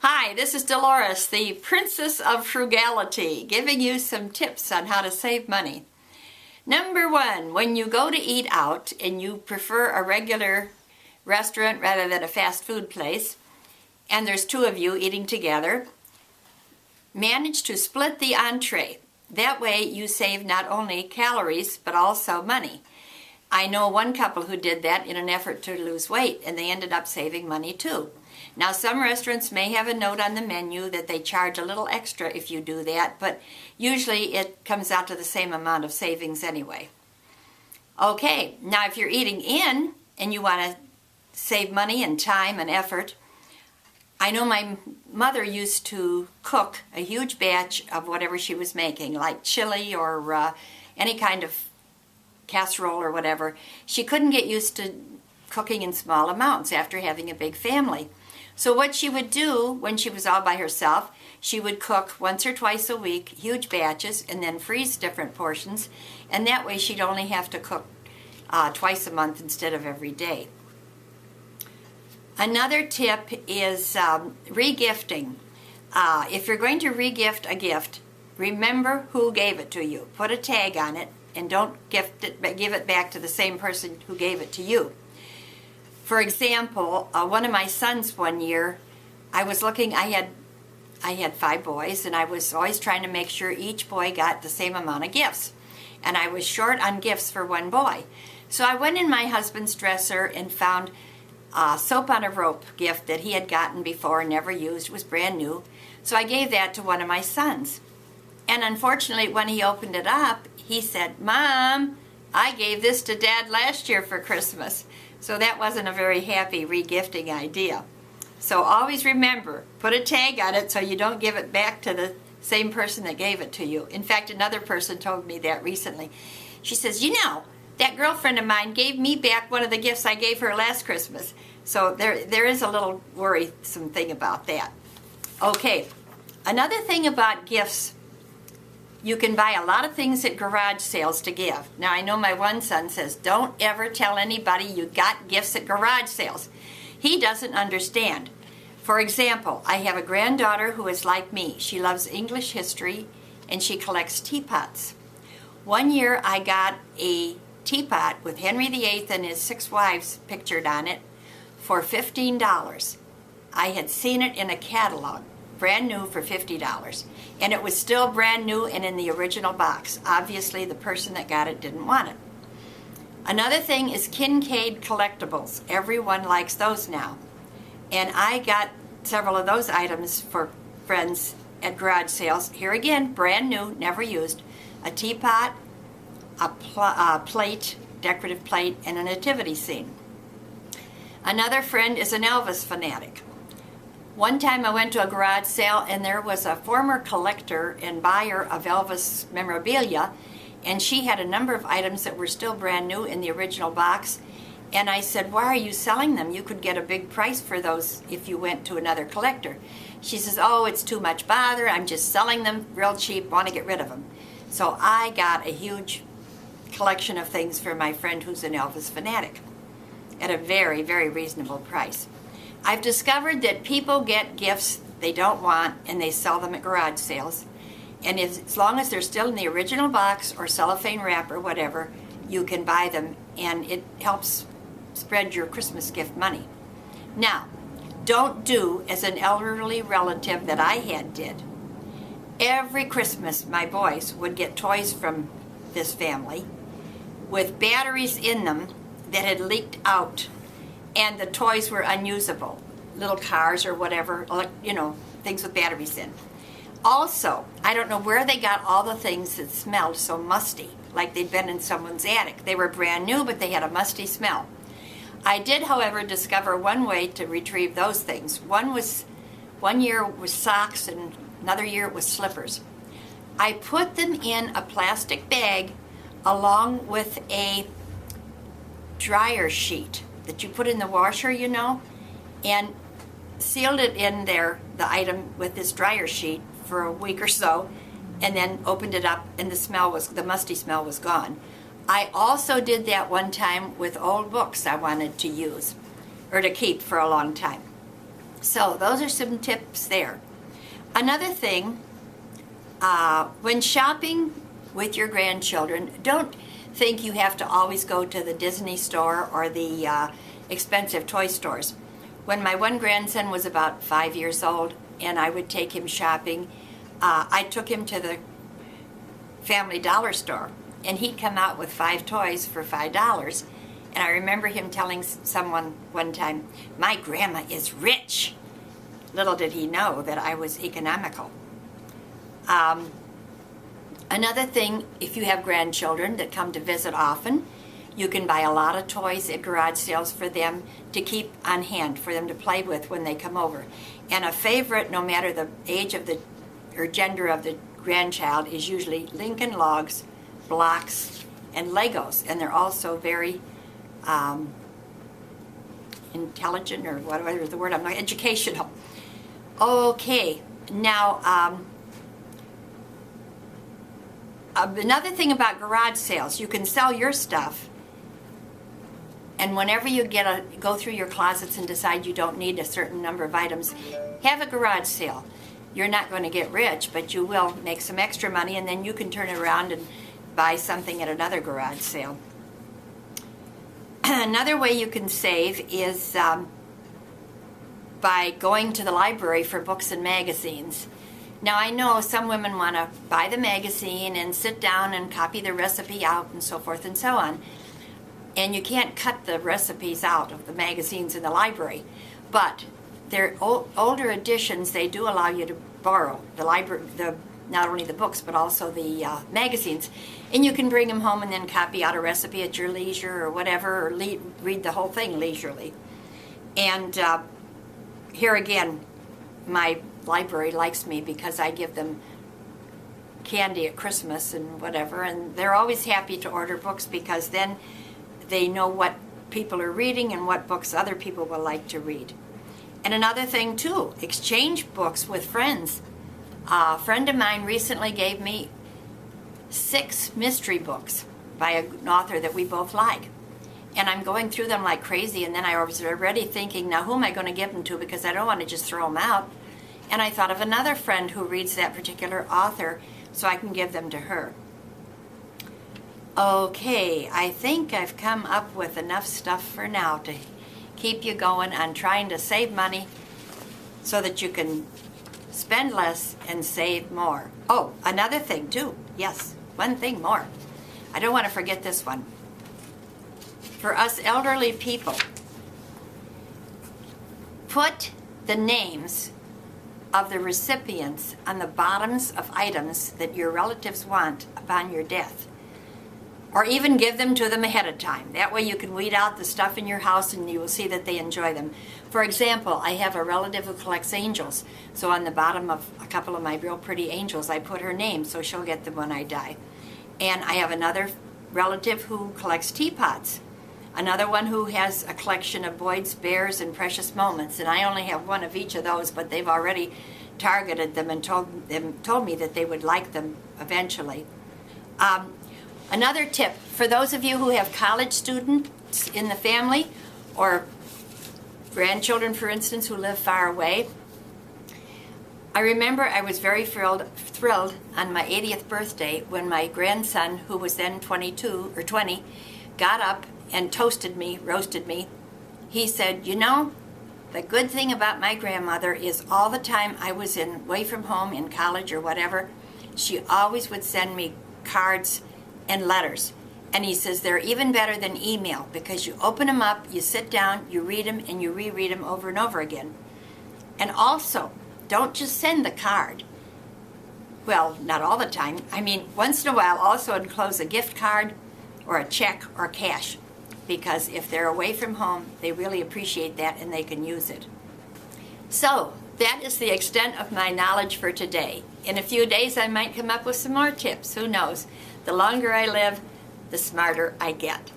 Hi, this is Dolores, the Princess of Frugality, giving you some tips on how to save money. Number one, when you go to eat out and you prefer a regular restaurant rather than a fast food place, and there's two of you eating together, manage to split the entree. That way you save not only calories but also money. I know one couple who did that in an effort to lose weight, and they ended up saving money too. Now, some restaurants may have a note on the menu that they charge a little extra if you do that, but usually it comes out to the same amount of savings anyway. Okay, now if you're eating in and you want to save money and time and effort, I know my mother used to cook a huge batch of whatever she was making, like chili or any kind of casserole or whatever. She couldn't get used to cooking in small amounts after having a big family. So what she would do when she was all by herself, she would cook once or twice a week, huge batches, and then freeze different portions, and that way she'd only have to cook twice a month instead of every day. Another tip is regifting. If you're going to regift a gift, remember who gave it to you. Put a tag on it, and don't give it back to the same person who gave it to you. For example, one of my sons one year, I was looking, I had 5 boys, and I was always trying to make sure each boy got the same amount of gifts. And I was short on gifts for one boy. So I went in my husband's dresser and found a soap on a rope gift that he had gotten before and never used. It was brand new. So I gave that to one of my sons. And unfortunately, when he opened it up, he said, "Mom, I gave this to Dad last year for Christmas." So that wasn't a very happy regifting idea. So always remember, put a tag on it so you don't give it back to the same person that gave it to you. In fact, another person told me that recently. She says, that girlfriend of mine gave me back one of the gifts I gave her last Christmas. So there is a little worrisome thing about that. Okay, another thing about gifts, you can buy a lot of things at garage sales to give. Now, I know my one son says, don't ever tell anybody you got gifts at garage sales. He doesn't understand. For example, I have a granddaughter who is like me. She loves English history, and she collects teapots. One year, I got a teapot with Henry VIII and his 6 wives pictured on it for $15. I had seen it in a catalog, brand new for $50, and it was still brand new and in the original box. Obviously, the person that got it didn't want it. Another thing is Kincaid collectibles. Everyone likes those now, and I got several of those items for friends at garage sales. Here again, brand new, never used. A teapot, a plate, decorative plate, and a nativity scene. Another friend is an Elvis fanatic. One time I went to a garage sale, and there was a former collector and buyer of Elvis memorabilia, and she had a number of items that were still brand new in the original box. And I said, "Why are you selling them? You could get a big price for those if you went to another collector." She says, "Oh, it's too much bother. I'm just selling them real cheap, want to get rid of them." So I got a huge collection of things for my friend who's an Elvis fanatic at a very, very reasonable price. I've discovered that people get gifts they don't want and they sell them at garage sales. And as long as they're still in the original box or cellophane wrap or whatever, you can buy them, and it helps spread your Christmas gift money. Now, don't do as an elderly relative that I had did. Every Christmas, my boys would get toys from this family with batteries in them that had leaked out, and the toys were unusable, little cars or whatever, things with batteries in. Also, I don't know where they got all the things that smelled so musty, like they'd been in someone's attic. They were brand new, but they had a musty smell. I did, however, discover one way to retrieve those things. One year was socks, and another year it was slippers. I put them in a plastic bag along with a dryer sheet that you put in the washer, and sealed it in there, the item, with this dryer sheet for a week or so, and then opened it up, and the musty smell was gone. I also did that one time with old books I wanted to use or to keep for a long time. So those are some tips there. Another thing, when shopping with your grandchildren, don't think you have to always go to the Disney store or the expensive toy stores. When my one grandson was about 5 years old and I would take him shopping, I took him to the Family Dollar store, and he'd come out with 5 toys for $5. And I remember him telling someone one time, "My grandma is rich." Little did he know that I was economical. Another thing, if you have grandchildren that come to visit often, you can buy a lot of toys at garage sales for them to keep on hand, for them to play with when they come over. And a favorite, no matter the age of the or gender of the grandchild, is usually Lincoln Logs, blocks, and Legos. And they're also very intelligent, or whatever is the word, I'm not, educational. Okay, now another thing about garage sales, you can sell your stuff, and whenever you go through your closets and decide you don't need a certain number of items, have a garage sale. You're not going to get rich, but you will make some extra money, and then you can turn it around and buy something at another garage sale. Another way you can save is by going to the library for books and magazines. Now, I know some women want to buy the magazine and sit down and copy the recipe out and so forth and so on. And you can't cut the recipes out of the magazines in the library. But they're older editions, they do allow you to borrow the library, not only the books, but also the magazines. And you can bring them home and then copy out a recipe at your leisure or whatever, or read the whole thing leisurely. And here again, my library likes me because I give them candy at Christmas and whatever, and they're always happy to order books because then they know what people are reading and what books other people will like to read. And another thing too, exchange books with friends. A friend of mine recently gave me 6 mystery books by an author that we both like. And I'm going through them like crazy, and then I was already thinking, now who am I going to give them to, because I don't want to just throw them out. And I thought of another friend who reads that particular author, so I can give them to her. Okay, I think I've come up with enough stuff for now to keep you going on trying to save money so that you can spend less and save more. Oh, another thing too. Yes, one thing more. I don't want to forget this one. For us elderly people, put the names of the recipients on the bottoms of items that your relatives want upon your death. Or even give them to them ahead of time. That way you can weed out the stuff in your house and you will see that they enjoy them. For example, I have a relative who collects angels. So on the bottom of a couple of my real pretty angels, I put her name so she'll get them when I die. And I have another relative who collects teapots. Another one who has a collection of Boyd's Bears and Precious Moments. And I only have one of each of those, but they've already targeted them and told me that they would like them eventually. Another tip, for those of you who have college students in the family, or grandchildren, for instance, who live far away, I remember I was very thrilled on my 80th birthday when my grandson, who was then 22 or 20, got up and roasted me. He said, "You know, the good thing about my grandmother is all the time I was away from home in college or whatever, she always would send me cards and letters." And he says they're even better than email because you open them up, you sit down, you read them, and you reread them over and over again. And also, don't just send the card. Well, not all the time. I mean, once in a while, also enclose a gift card or a check or cash, because if they're away from home, they really appreciate that and they can use it. So, that is the extent of my knowledge for today. In a few days, I might come up with some more tips. Who knows? The longer I live, the smarter I get.